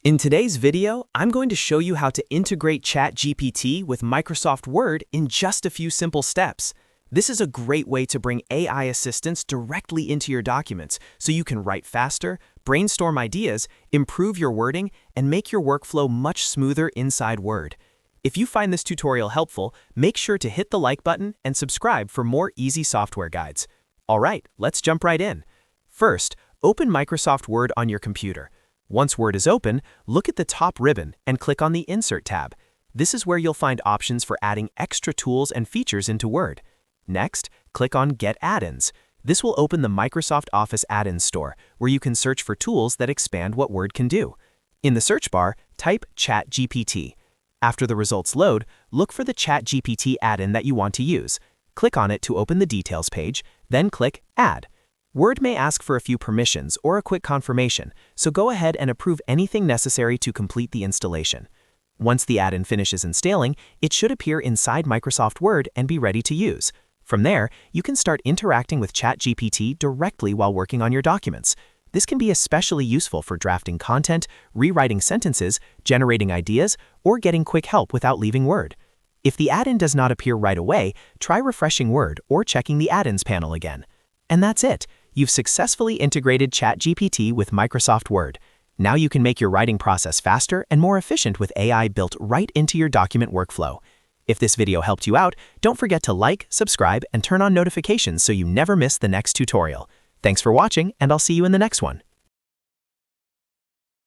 In today's video, I'm going to show you how to integrate ChatGPT with Microsoft Word in just a few simple steps. This is a great way to bring AI assistance directly into your documents so you can write faster, brainstorm ideas, improve your wording, and make your workflow much smoother inside Word. If you find this tutorial helpful, make sure to hit the like button and subscribe for more easy software guides. Alright, let's jump right in. First, open Microsoft Word on your computer. Once Word is open, look at the top ribbon and click on the Insert tab. This is where you'll find options for adding extra tools and features into Word. Next, click on Get Add-ins. This will open the Microsoft Office Add-ins store, where you can search for tools that expand what Word can do. In the search bar, type ChatGPT. After the results load, look for the ChatGPT add-in that you want to use. Click on it to open the Details page, then click Add. Word may ask for a few permissions or a quick confirmation, so go ahead and approve anything necessary to complete the installation. Once the add-in finishes installing, it should appear inside Microsoft Word and be ready to use. From there, you can start interacting with ChatGPT directly while working on your documents. This can be especially useful for drafting content, rewriting sentences, generating ideas, or getting quick help without leaving Word. If the add-in does not appear right away, try refreshing Word or checking the add-ins panel again. And that's it. You've successfully integrated ChatGPT with Microsoft Word. Now you can make your writing process faster and more efficient with AI built right into your document workflow. If this video helped you out, don't forget to like, subscribe, and turn on notifications so you never miss the next tutorial. Thanks for watching, and I'll see you in the next one.